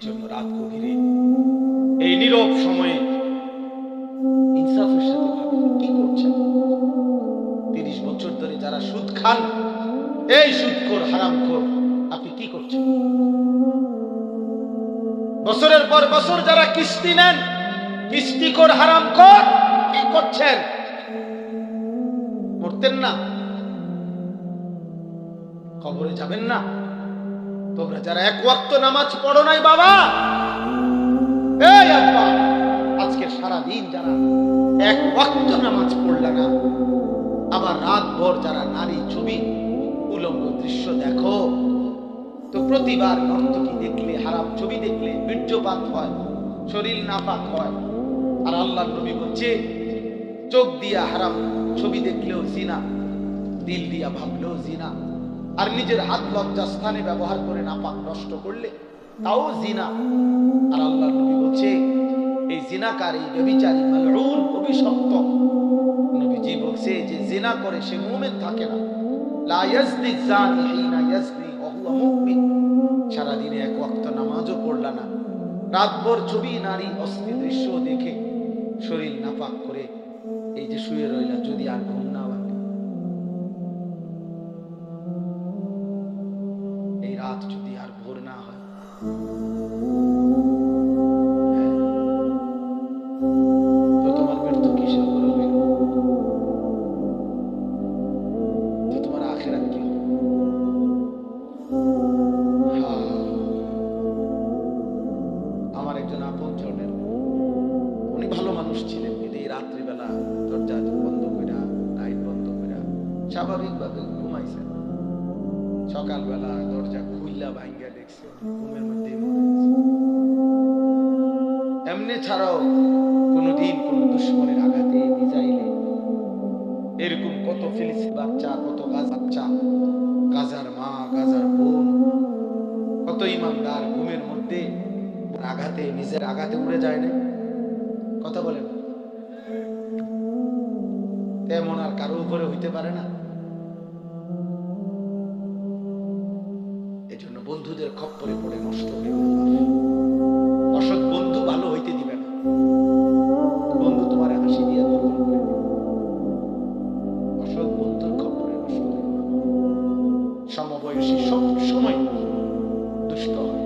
এজন্য রাত গভীরে এই নীরব সময়ে ইনসাফের সাথে ভাবেন কি করছেন। 30 বছর ধরে যারা সুদ খান, এই সুদখোর হারামখোর, আপনি কি করছেন? বছরের পর বছর যারা কিস্তি নেন, কিস্তিখোর হারামখোর, কি করছেন? করতেন না? কবরে যাবেন না? তোমরা যারা এক ওয়াক্ত নামাজ পড়ো নাই বাবা, এই আব্বা, আজকে সারাদিন যারা এক ওয়াক্ত নামাজ পড়লা না, আবার রাত ভর যারা নারী ছবি উলঙ্গ দৃশ্য দেখো, তো প্রতিবার নর্তকী দেখলে, হারাম ছবি দেখলে বীর্যপাত হয়, শরীর নাপাক হয়। আর আল্লাহর নবী বলছে, চোখ দিয়া হারাম ছবি দেখলেও জিনা, দিল দিয়া ভাবলেও জিনা, আর নিজের হাত লজ্জা স্থানে ব্যবহার করে নাপাক নষ্ট করলে তাও জিনা। আর আল্লাহর নবী বলছে, এই জিনাকারী, ব্যভিচারী, মালউন, অভিশপ্ত। নবীজি বলছে যে জিনা করে সে মুমিন থাকে না। লা ইয়াজনি জানি হিনা ইয়াজনি ওয়া হুয়া মুমিন। সারা দিনে এক ওয়াক্ত নামাজও পড়লা না, রাতভর ছবি, নারী, অশ্লীল দৃশ্য দেখে শরীর নাপাক করে এই যে শুয়ে রইলা, যদি আর ঘুম না ভাঙে, এই রাত যদি আর ভোর না হয়, তো তোমার মৃত্যু কিসের উপরে হইল? তো তোমার আখিরাত কি হবে? আমার একজন আপনজনের, উনি ভালো মানুষ ছিলেন, কিন্তু এই রাত্রিবেলা দরজা বন্ধ কইরা, লাইট বন্ধ কইরা স্বাভাবিকভাবে ঘুমাইছেন। সকালবেলা দরজা খুইলা ভাঙ্গা দেখছে ঘুমের মধ্যে এমনি ছাড়াও কোনদিন কোন দুশ্মনের আঘাতে, মিজাইলে, এরকম কত ফিলিস্তিনি বাচ্চা, কত বাচ্চা, গাজার মা, গাজার বোন, কত ইমানদার ঘুমের মধ্যে আঘাতে, নিজের আঘাতে উড়ে যায় না। কথা বলেন, তেমন আর কারো উপরে হইতে পারে না। এই জন্য বন্ধুদের খপ্পরে পড়ে নষ্ট হয়ে গেল। অসৎ বন্ধু ভালো হইতে দিবে না। বন্ধু তোমার হাসি দিয়ে দুর্বল করে দিবে। অসৎ বন্ধুর খপ্পরে নষ্ট হয়ে গেল। সমবয়সী সব সময় দুষ্ট হয়,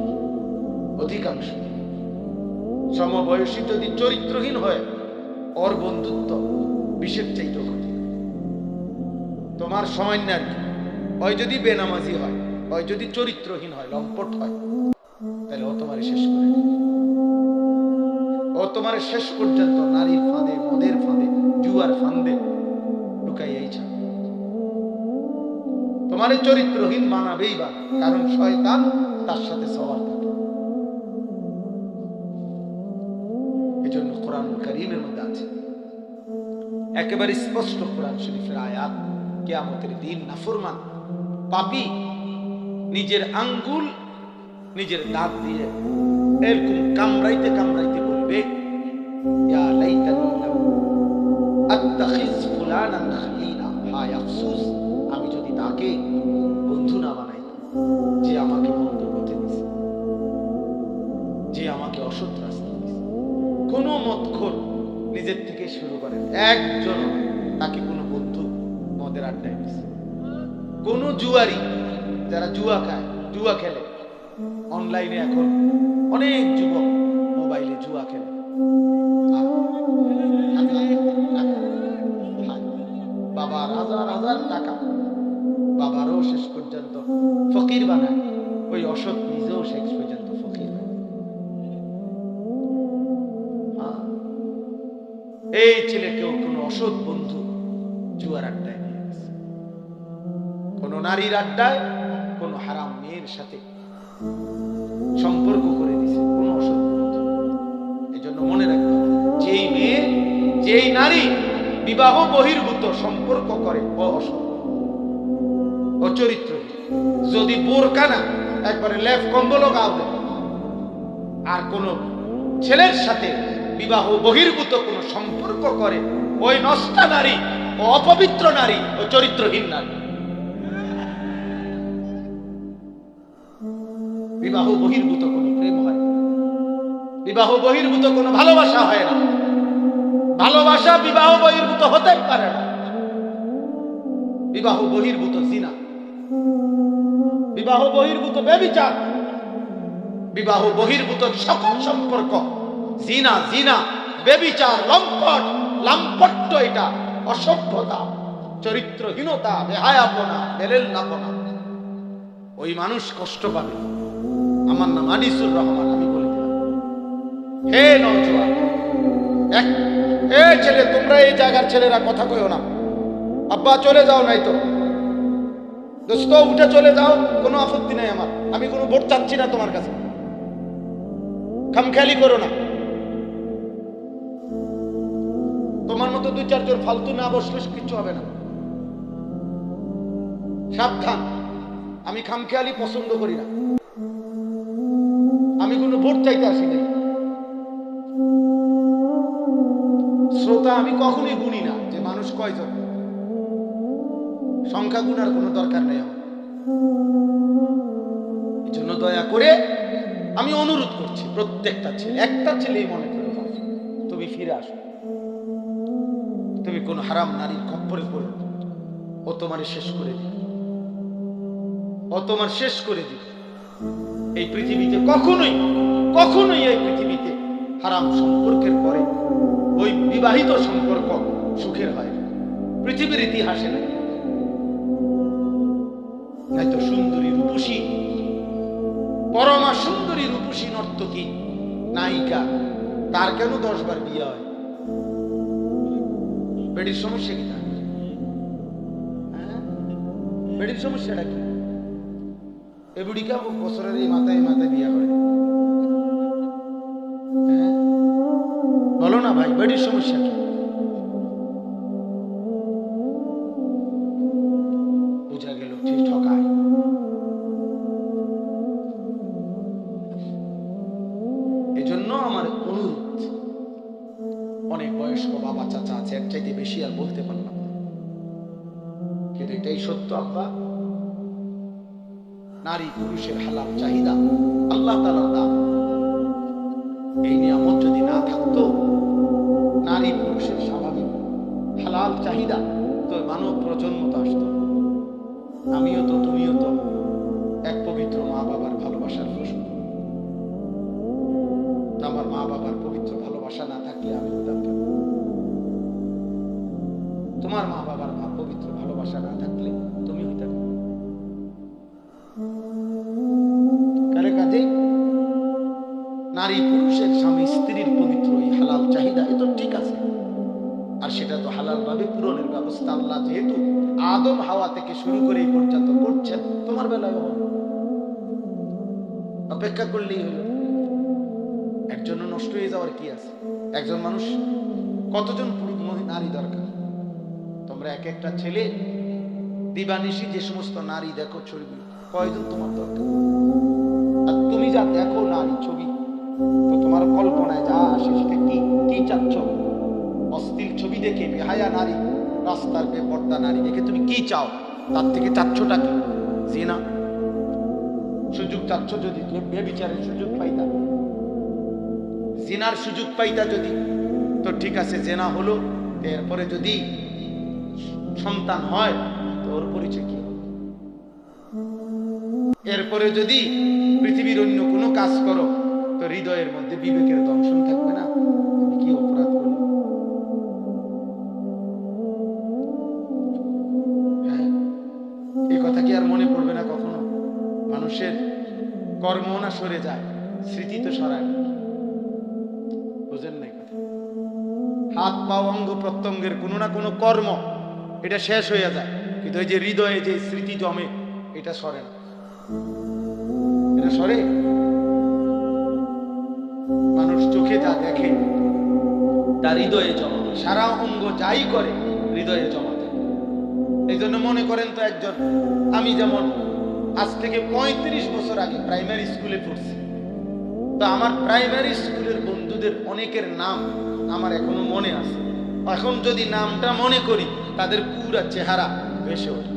অধিকাংশ। সমবয়সী যদি চরিত্রহীন হয়, ওর বন্ধুত্ব বিষের চাইতে ক্ষতি। তোমার সময় না, ওই যদি বেনামাজি হয়, ওই যদি চরিত্রহীন হয়, লম্পট হয়, তাহলে ও তোমার শেষ করে দিবে। ও তোমার শেষ পর্যন্ত নারীর ফাঁদে, মদের ফাঁদে, জুয়ার ফাঁদে ঢুকাইয়াই ছাড়ে। তোমার চরিত্রহীন বানাবেই বা, কারণ শয়তান তার সাথে সওয়ার থাকে। এজন্য কোরআনুল কারীমের মধ্যে আছে একেবারে স্পষ্ট, কোরআন শরীফের আয়াত, কিয়ামতের দিন নাফরমান পাপী নিজের আঙ্গুল নিজের দাঁত দিয়ে এরকম কামড়াইতে কামড়াইতে বলবে, ইয়া লাইতানি লাম আত্তাখিজ ফুলানান খালিলা, হায় আফসোস, আমি যদি তাকে বন্ধু না বানাইতাম, যে আমাকে বন্ধু হতে দিছে, যে আমাকে অসৎ রাস্তা দিছে। কোন মদখোর নিজের থেকে শুরু করেন, একজন তাকে কোনো বন্ধু মদের আড্ডায় দিছে। কোন জুয়ারি, যারা জুয়া খায়, জুয়া খেলে অনলাইনে, এখন অনেক যুবক মোবাইলে জুয়া খেলে, বাবার হাজার হাজার টাকা, বাবারও শেষ পর্যন্ত ফকির বানায়, ওই অসৎ নিজেও শেষ পর্যন্ত ফকির। এই ছেলেকেও কোন অসৎ বন্ধু জুয়ার আড্ডায় নিয়ে গেছে, কোন নারীর আড্ডায়, কোন হারাম মেয়ের সাথে সম্পর্ক করে দিছে, কোন অসৎ বন্ধু। এই জন্য মনে রাখবে, যেই মেয়ে, যেই নারী বিবাহ বহির্ভূত সম্পর্ক করে, ও অসৎ, ও চরিত্রহীন। যদি বোরকা না, একবারে লেফ কম্বল গাওবে, আর কোন ছেলের সাথে বিবাহ বহির্ভূত কোন সম্পর্ক করে, ওই নষ্টা নারী, ও অপবিত্র নারী, ও চরিত্রহীন নারী। বিবাহ বহির্ভূত কোন প্রেম হয়, বিবাহ বহির্ভূত কোনো ভালোবাসা হয় না, ভালোবাসা বিবাহ বহির্ভূত হতেই পারে না। বিবাহ বহির্ভূত জিনা, বিবাহ বহির্ভূত ব্যভিচার, বিবাহ বহির্ভূত সকল সম্পর্ক জিনা, জিনা, ব্যভিচার, লম্পট, লাম্পট্য, এটা অসভ্যতা, চরিত্রহীনতা, বেহায়াপনা, বেরেলনাপনা। ওই মানুষ কষ্ট পাবে। আমার নাম আনিসুর রহমান, আমি বলে দিলাম। হে নওজোয়ান, ছেলে, তোমরা এই জায়গার ছেলেরা কথা কইও না। আব্বা চলে যাও, নাই তো দোস্ত উঠে চলে যাও, কোনো আপত্তি নাই আমার। আমি কোনো ভোট চাচ্ছি না তোমার কাছে, খামখেয়ালি করো না। তোমার মতো দুই চারজন ফালতু না বসলে কিছু হবে না। সাবধান, আমি খামখেয়ালি পছন্দ করি না। আমি কোনো ভোট চাইতে আসি নাই। শ্রোতা আমি কখনোই গুনি না যে মানুষ কয়জন, সংখ্যা গুনার কোনো দরকার নেই আমার। এই জন্য দয়া করে আমি অনুরোধ করছি, প্রত্যেকটা ছেলে, একটা ছেলেই মনে করে তুমি ফিরে আসো। তুমি কোন হারাম নারীর খপ্পরে পড়ো, ও তোমার শেষ করে দিবে, ও তোমার শেষ করে দিবে। এই পৃথিবীতে কখনোই কখনোই এই পৃথিবীতে হারাম সম্পর্কের পরে ওই বিবাহিত সম্পর্ক সুখের হয় না, পৃথিবীর ইতিহাসে নাই। হয়তো সুন্দরী রূপসী, পরমা সুন্দরী রূপসী নর্তকী নায়িকা, তার কেন 10 বার বিয়ে হয়? বেডির সমস্যা কি? তার বেডির সমস্যাটা কি? এ বুড়িকা বছরের এই মাথায় মাথায় বিয়ে করে, বলো না ভাই, বেডির সমস্যা কি? বুঝা গেল ঠিক ঠকায়। এজন্য আমার অনুরোধ, অনেক বয়স্ক বাবা চাচা আছে, এর চাইতে বেশি আর বলতে পারলাম না, কিন্তু এটাই সত্য আব্বা। নারী পুরুষের হালাল চাহিদা আল্লাহ তাআলার দান। এই নিয়ামত যদি না থাকতো, নারী পুরুষের স্বাভাবিক হালাল চাহিদা, তো মানব প্রজন্ম তো আসতো। আমিও তো, তুমিও তো এক পবিত্র মা বাবার ভালোবাসার ফসল। আমার মা বাবার পবিত্র ভালোবাসা না থাকলে আমি হতাম কেন? তোমার মা বাবার পবিত্র ভালোবাসা না থাকলে তুমি হইতে কেন? কাজে নারী পুরুষের, স্বামী স্ত্রীর পবিত্র এই হালাল চাহিদা, এ তো ঠিক আছে। আর সেটা তো হালাল ভাবে পূরণের ব্যবস্থা আল্লাহ যেহেতু আদম হাওয়া থেকে শুরু করে এই পর্যন্ত করছেন, তোমার বেলায় অপেক্ষা করলেই হলো। একজন নষ্ট হয়ে যাওয়ার কি আছে? একজন মানুষ, কতজন নারী দরকার? তোমরা এক একটা ছেলে দিবানিশি যে সমস্ত নারী দেখো ছবি, কয়জন তোমার দরকার? আর তুমি যা দেখো নারী ছবি, তো তোমার কল্পনায় যা আসে সেটা কি কি চাচ্ছ? অশ্লীল ছবি দেখে, বেহায়া নারী, রাস্তার বেপর্দা নারী দেখে তুমি কি চাও? তার থেকে চাচ্ছটা কি? জিনা। সুযোগ চাচ্ছ, যদি ব্যভিচারের সুযোগ পাইতা, জিনার সুযোগ পাইতা যদি, তো ঠিক আছে, জেনা হলো, এরপরে যদি সন্তান হয় তো ওর পরিচয় কি? এরপরে যদি পৃথিবীর অন্য কোনো কাজ করো, তো হৃদয়ের মধ্যে বিবেকের দংশন থাকবে না, আমি কি অপরাধ করলাম? হ্যাঁ, এই কথা কি আর মনে পড়বে না কখনো? মানুষের কর্ম না সরে যায়, স্মৃতি তো সরায় না। বুঝেন নাই কথা? হাত পা অঙ্গ প্রত্যঙ্গের কোনো না কোনো কর্ম, এটা শেষ হয়ে যায়, কিন্তু এই যে হৃদয়ে যে স্মৃতি জমে, এটা সরে না। এটা সরে? মানুষ চোখে যা দেখে তার হৃদয়ে জমা, সারা অঙ্গ যাই করে হৃদয়ে জমা দেয়। এই জন্য মনে করেন তো, একজন, আমি যেমন আজ থেকে 35 বছর আগে প্রাইমারি স্কুলে পড়ছি, তো আমার প্রাইমারি স্কুলের বন্ধুদের অনেকের নাম আমার এখনো মনে আছে। এখন যদি নামটা মনে করি, তাদের পুরা চেহারা ভেসে ওঠে।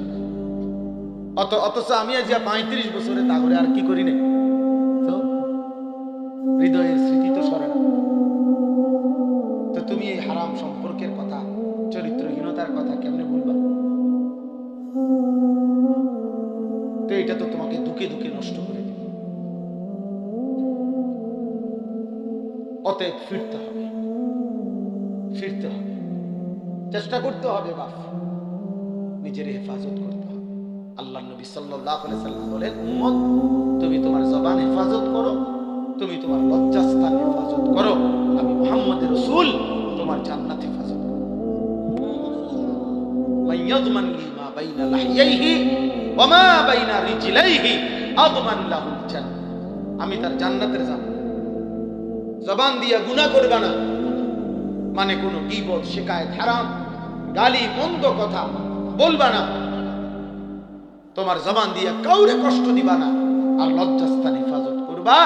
অথচ আমি আজ 35 বছরে তা করে আর কি করি না, তো হৃদয়ের স্মৃতি তো সরে না। অতএব ফিরতে হবে, চেষ্টা করতে হবে বাপ, নিজের হেফাজত করতে হবে। আল্লাহ নবী সাল্লাল্লাহু আলাইহি সাল্লাম বলেন, উম্মত তুমি তোমার জবান হেফাজত করো, তুমি তোমার লজ্জাস্থান হেফাজত করো, আমি মুহাম্মদ রাসূল তোমার জান্নাত হেফাজত করব। মাইয়াযমান লি মা বাইনা লাহইয়াইহি ওয়া মা বাইনা রিজলাইহি আযমান লাহুল জান্নাহ, আমি তার জান্নাতের জামিন। জবান দিয়া গুনাহ করবে না, মানে কোনো গীবত, শিকায়েত, হারাম, গালি, মন্দ কথা বলবা না, তোমার জবান দিয়া কাউরে কষ্ট দিবা না, আর লজ্জাস্থান হেফাজত করবা,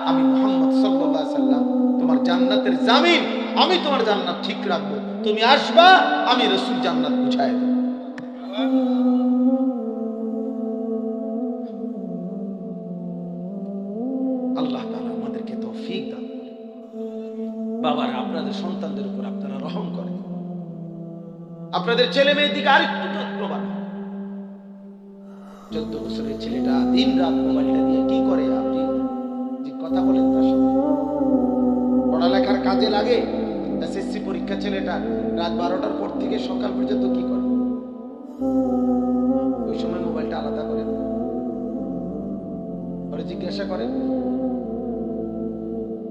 আমি মুহাম্মদ সাল্লাল্লাহু আলাইহি সাল্লাম তোমার জান্নাতের জামিন, আমি তোমার জান্নাত ঠিক রাখবো। তুমি আসবা, আমি রাসূল জান্নাত বুঝায় দেব। আল্লাহ তাআলা আমাদেরকে তৌফিক দান করেন। বাবারা, আপনাদের সন্তানদের উপর আপনারা রহম করেন, আপনাদের ছেলে মেয়ের দিকে আরেকটু যত্ন বাড়ান। 14 বছরের ছেলেটা দিন রাত মোবাইলটা দিয়ে কি করে, আপনি যে কথা বলেন তার সাথে পড়ালেখার কাজে লাগে? এসএসসি পরীক্ষা ছেলেটা রাত 12টার পর থেকে সকাল পর্যন্ত কি করে? ওই সময় মোবাইলটা আলাদা করেন, পরে জিজ্ঞাসা করেন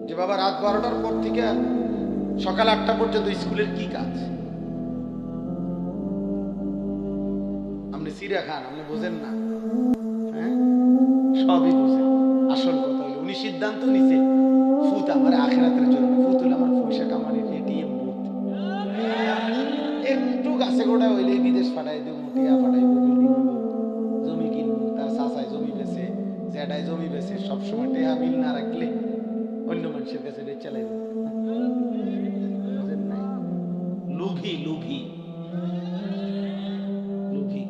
যে বাবা রাত 12টার পর থেকে সকাল 8টা পর্যন্ত স্কুলের কি কাজ? আপনি সিরা খান, আপনি বোঝেন না? হ্যাঁ, সবই বোঝেন। আসল কথা হলো উনি সিদ্ধান্ত নিছে ফুত আমার আখিরাতের জন্য, ফুত হলো আমার পয়সা কামানোর এটিএম বুথ। একটু গাছে গোড়া হইলে বিদেশ পাঠাই দেব, টিয়া পাঠাইব, বিল্ডিং হইব, জমি কিনব, তার চাচায় জমি বেছে, জ্যাঠায় জমি বেছে, সবসময় টেহা মিল না রাখলে অন্য মানুষের কাছে চালাই দেব। বুঝেন নাই? লুভি লুভি লুভি।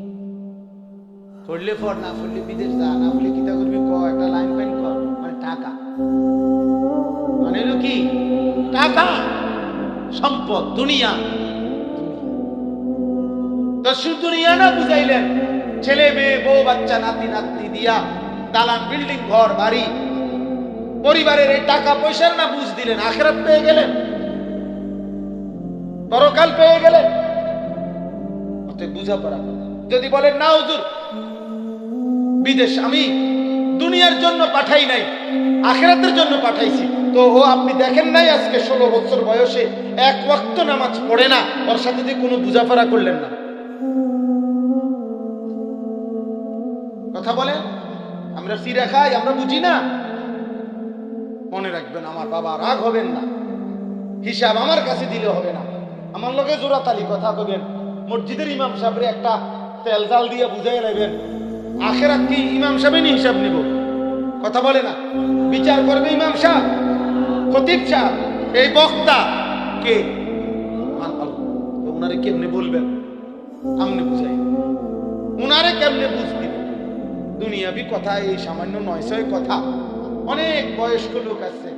পড়লে পড়, না পড়লে বিদেশ যা, না পড়লে কিতা করবি ক, একটা লাইন ফাইন কর, মানে টাকা, মানে হলো কি টাকা, সম্পদ, দুনিয়া। তো শুধু দুনিয়া না বুঝাইলেন, ছেলে মেয়ে, বউ বাচ্চা, নাতি নাতনি দিয়া দালান, বিল্ডিং, ঘর বাড়ি, পরিবারের এই টাকা পয়সার না বুঝ দিলেন, আখিরাত পেয়ে গেলেন, পরকাল পেয়ে গেলেন। অতএব বুঝা পড়া। যদি বলেন না হুজুর বিদেশ আমি দুনিয়ার জন্য পাঠাই নাই, আখিরাতের জন্য পাঠাইছি, তো ও আপনি দেখেন নাই আজকে 16 বছর বয়সে এক ওয়াক্ত নামাজ পড়ে না, ওর সাথে যে কোনো বুঝাপড়া করলেন না। কথা বলেন, আমরা সিরা খাই, আমরা বুঝি না। মনে রাখবেন, আমার বাবা রাগ হবেন না, হিসাব আমার কাছে দিলে হবে না। আমার লগে জোড়াতালি কথা কবেন, মসজিদের ইমাম সাহেবরে একটা তেল জাল দিয়ে বুঝাই নেবেন, আখেরাত কি ইমাম সাহেবই হিসাব নিব? কথা বলে না, বিচার করবে ইমাম সাহেব, খতিব সাহেব, এই বক্তা কে? উনারে কেমনে বলবেন? আমনে বুঝাই, উনারে কেমনে বুঝবি? দুনিয়াবি কথা, এই সামান্য 900 কথা। অনেক বয়স্ক লোক আছে,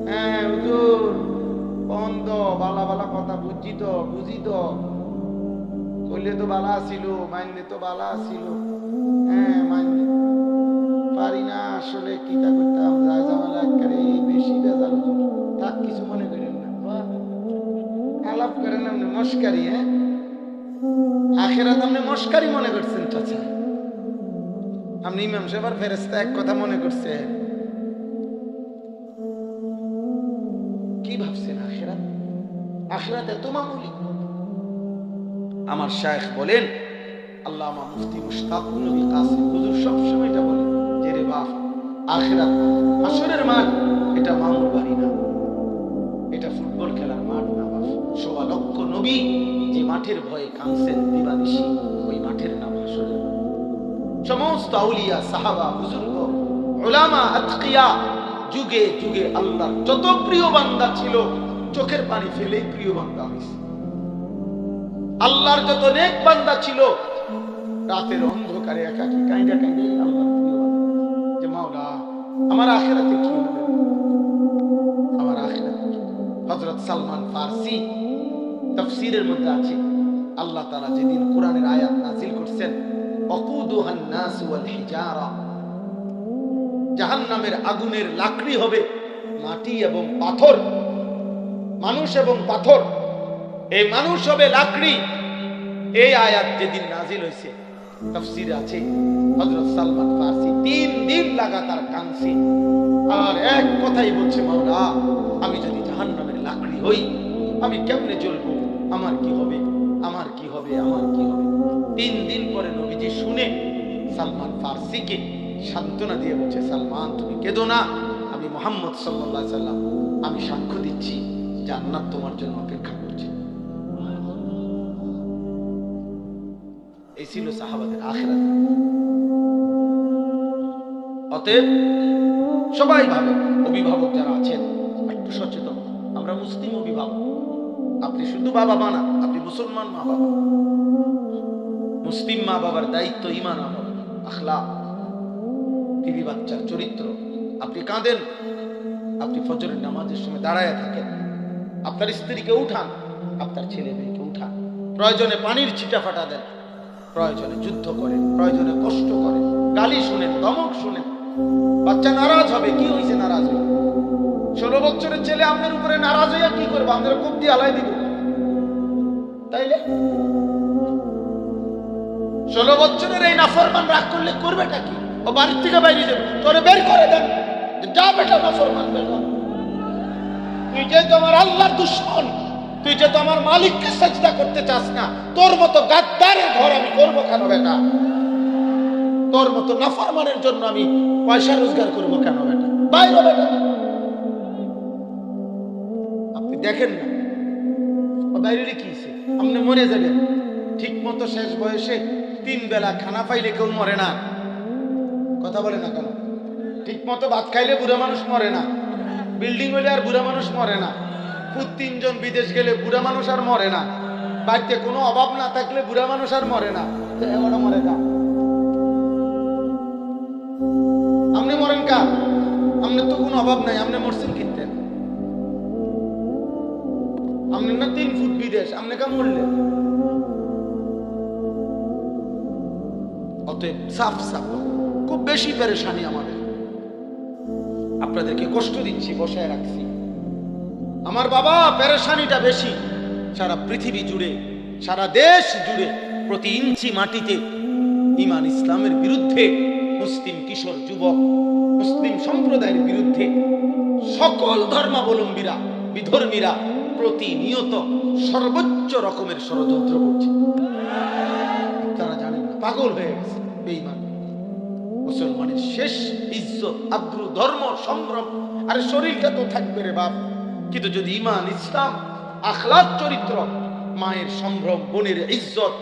হ্যাঁ হুজুর বন্ধ, বালা বালা কথা বুঝি তো, কইলে তো বালা ছিল, মানলে তো বালা ছিল, হ্যাঁ মানলে পারি না, আসলে কিতা করতাম, যা ঝামেলা করে বেশি বেজাল। থাক, কিছু মনে করেন না, আলাপ করেন আপনি মস্কারি। হ্যাঁ, আখেরাত আপনি মস্কারি মনে করছেন চাচা? আপনি ইমাম সাহেব আর ফেরেশতা এক কথা মনে করছে? কি ভাবছেন আখিরাত? আখিরাত এত মামুলি? আমার শায়েখ বলেন, আল্লামা মুফতি মুশতাক নবী কাসিম হুজুর সবসময় এটা বলেন যে রে বাপ, আখিরাত হাসরের মাঠ, এটা মামুল বাড়ি না, এটা ফুটবল খেলার মাঠ না বাপ। ১৬ লক্ষ নবী যে মাঠের ভয়ে কাঁদছেন দিবানিশি, ওই মাঠের নাম হাসরের মাঠ। সমস্ত আউলিয়া, সাহাবা, বুজুর্গ, উলামা, আতকিয়া যুগে যুগে আল্লাহর যত প্রিয় বান্দা ছিল, চোখের পানি ফেলেই প্রিয় বান্দা হয়েছে। আল্লাহর যত নেক বান্দা ছিল, রাতের অন্ধকারে একাকী কাঁইদা কাঁইদাই আল্লাহর প্রিয় বান্দা, যে মাওলা আমার আখিরাতে কি হবে, আমার আখিরাতে কি? হযরত সালমান ফারসি তাফসীরের মধ্যে আছে, আল্লাহ তাআলা যেদিন কোরআনের আয়াত নাযিল করছেন, ওয়াকুদুহান নাস ওয়াল হিজারা, জাহান্নামের আগুনের লাকড়ি হবে মাটি এবং পাথর, মানুষ এবং পাথর, এই মানুষ হবে লাকড়ি। এই আয়াত যেদিন নাজিল হয়েছে তাফসীরে আছে হযরত সালমান ফারসি 3 দিন লাগাতার কাঁদছে আর এক কথাই বলছে, মাওলা আমি যদি জাহান্নামের লাকড়ি হই আমি কেমনে জ্বলবো, আমার কি হবে, আমার কি হবে, আমার কি হবে। 3 দিন পরে নবীজি শুনে সালমান ফারসিকে সান্ত্বনা দিয়ে বলছে, সালমান তুমি কেঁদো না, আমি মুহাম্মদ সাল্লাল্লাহু আলাইহি সাল্লাম আমি সাক্ষ্য দিচ্ছি জান্নাত তোমার জন্য অপেক্ষা করছে। এই ছিল সাহাবাদের আখিরাত। অতএব সবাই ভাবে, অভিভাবক যারা আছেন একটু সচেতন। আমরা মুসলিম অভিভাবক, আপনি শুধু বাবা মা না, আপনি মুসলমান মা বাবা। মুসলিম মা বাবার দায়িত্ব ঈমান, আমল, আখলাক, বিবি বাচ্চার চরিত্র। আপনি কাঁদেন, আপনি ফজরের নামাজের সময় দাঁড়ায় থাকেন, আপনার স্ত্রীকে উঠান, আপনার ছেলে মেয়েকে উঠান, প্রয়োজনে পানির ছিটা ফাটা দেন, প্রয়োজনে যুদ্ধ করেন, প্রয়োজনে কষ্ট করেন, গালি শুনেন, ধমক শুনেন। বাচ্চা নারাজ হবে, কি হয়েছে নারাজ হবে? 16 বছরের ছেলে আপনার উপরে নারাজ হইয়া কি করবো? আপনার কোপ দিয়ে আলাই দিব, তাইলে 16 বছরের এই নাফরমান রাগ করলে করবেটা কি? ও বাড়ির থেকে বাইরে যাবে, তোরে বের করে দেন, যা বেটা নাফরমান বের কর। তুই যে তোমার আল্লাহর দুশমন, তুই যে তোমার মালিককে সাজদা করতে চাস না, তোর মতো গাদ্দারের ঘর আমি করবো কেন বেটা? তোর মতো নাফরমানের জন্য আমি পয়সা রোজগার করবো কেন বেটা? বাইরে বেটা। আপনি দেখেন না বাইরে কি আপনি মরে যাবেন ঠিক মতো। শেষ বয়সে 3 বেলা খানা পাইলে কেউ মরে না, কথা বলে না কেন? ঠিক মতো ভাত খাইলে বুড়া মানুষ মরে না, বিল্ডিং হইলে আর বুড়া মানুষ মরে না, 3 জন বিদেশ গেলে বুড়া মানুষ আর মরে না, বাড়িতে কোনো অভাব না থাকলে বুড়া মানুষ আর মরে না। মরে না, আপনি মরেন কা? আপনার তো কোনো অভাব নাই, আপনি মরছেন কিনতেন, আপনি না 3 ফুট বিদেশ, আপনি কা মরলেন? অতএব সাফ সাফ, খুব বেশি পেরেশানি আমাদের, আপনাদেরকে কষ্ট দিচ্ছি, বসায় রাখছি। আমার বাবা পেরেশানিটা বেশি। সারা পৃথিবী জুড়ে, সারা দেশ জুড়ে, প্রতি ইঞ্চি মাটিতে ঈমান ইসলামের বিরুদ্ধে, মুসলিম কিশোর যুবক, মুসলিম সম্প্রদায়ের বিরুদ্ধে সকল ধর্মাবলম্বীরা, বিধর্মীরা প্রতিনিয়ত সর্বোচ্চ রকমের ষড়যন্ত্র করছে। তারা জানেন না, পাগল হয়ে গেছে, বেঈমান। মুসলমানের শেষ ইজ্জত, আব্রু, ধর্ম, সম্ভ্রম, আরে শরীরটা তো থাকবে রে বাপ, কিন্তু যদি ঈমান, ইসলাম, আখলাক, চরিত্র, মায়ের সম্ভ্রম, বোনের ইজ্জত,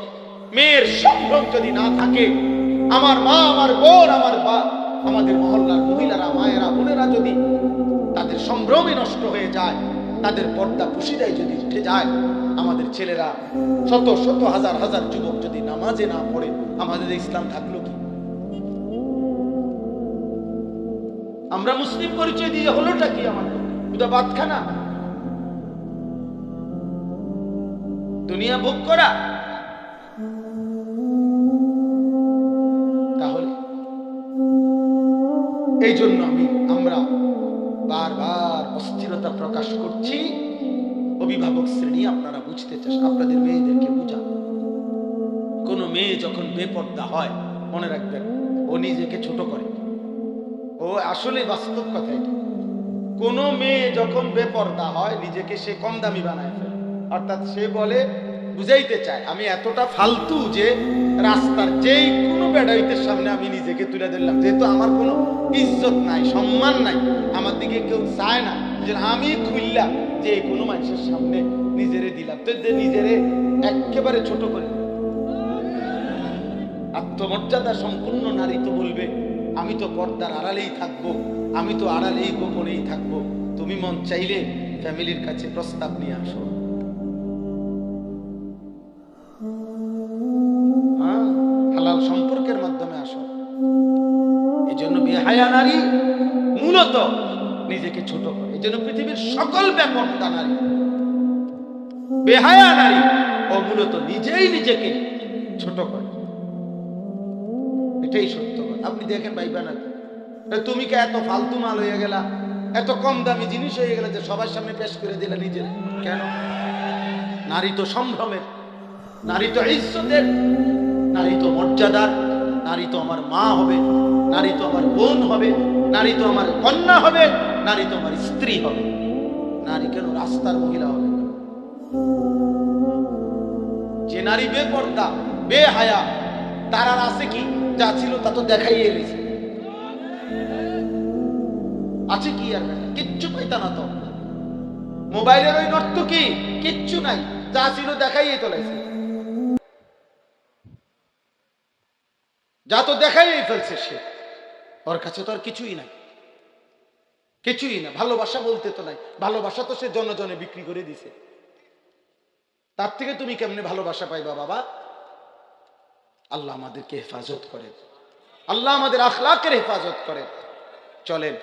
মেয়ের সম্ভ্রম যদি না থাকে, আমার মা, আমার বোন, আমার আমাদের মহল্লার মহিলারা, মায়েরা, বোনেরা যদি তাদের সম্ভ্রমই নষ্ট হয়ে যায়, তাদের পর্দা পুশিদাই যদি উঠে যায়, আমাদের ছেলেরা শত শত হাজার হাজার যুবক যদি নামাজে না পড়ে, আমাদের ইসলাম থাকলো কি? আমরা মুসলিম পরিচয় দিয়ে হলোটা কি? আমাদের দুটা বাদখানা, দুনিয়া ভোগ করা। তাহলে এই জন্য আমরা বারবার অস্থিরতা প্রকাশ করছি। অভিভাবক শ্রেণী, আপনারা বুঝতে চান, আপনাদের মেয়েদেরকে বুঝান। কোন মেয়ে যখন বেপর্দা হয়, মনে রাখবেন, ও নিজেকে ছোট করে। ও আসলে বাস্তব কথা এটা। কোন মেয়ে যখন বেপর্দা হয়, নিজেকে সে কম দামি বানায় ফেলে। অর্থাৎ সে বলে, বুঝাইতে চায় আমি এতটা ফালতু যে রাস্তার যেই কোনো বেড়াইতের সামনে আমি নিজেকে তুলে ধরলাম, যেহেতু আমার কোনো ইজ্জত নাই, সম্মান নাই, আমার দিকে কেউ চায় না, যে আমি খুললাম যে কোনো মানুষের সামনে নিজেরে দিলাম, তো নিজেরে একেবারে ছোট করে। আত্মমর্যাদা সম্পূর্ণ নারী তো বলবে, আমি তো পর্দার আড়ালেই থাকবো, আমি তো আড়ালেই গোপনেই থাকবো, তুমি মন চাইলে ফ্যামিলির কাছে প্রস্তাব নিয়ে আসো, হালাল সম্পর্কের মাধ্যমে আসো। এই জন্য বেহায়া নারী মূলত নিজেকে ছোট করে। এই জন্য পৃথিবীর সকল বেপর্দা নারী, বেহায়া নারী, ও মূলত নিজেই নিজেকে ছোট করে। এটাই সত্য। আপনি দেখেন ভাই বানাতে, তুমি কে এত ফালতু মাল হয়ে গেলা, এত কম দামি জিনিস হয়ে গেলে যে সবার সামনে পেশ করে দিলে নিজের। কেন? নারী তো সম্ভ্রমের, নারী তো ইজ্জতের, নারী তো মর্যাদার, নারী তো আমার মা হবে, নারী তো আমার বোন হবে, নারী তো আমার কন্যা হবে, নারী তো আমার স্ত্রী হবে। নারী কেন রাস্তার মহিলা হবে? যে নারী বেপর্দা বেহায়া তার আর আছে কি? যা ছিল তা তো দেখাইয়ে গেছে। আছে কি আর? কিচ্ছু পাইতা না তো। মোবাইলের ওই নর্ত কি কিচ্ছু নাই, যা ছিল দেখাইয়ে তোলাইছে, যা তো দেখাইয়ে ফেলছে সে। ওর কাছে তো আর কিছুই নাই, কিছুই না। ভালোবাসা বলতে তো নাই, ভালোবাসা তো সে জনে জনে বিক্রি করে দিছে। তার থেকে তুমি কেমনে ভালোবাসা পাইবা বাবা? আল্লাহ আমাদেরকে হেফাজত করেন, আল্লাহ আমাদের আখলাকের হেফাজত করেন। চলেন।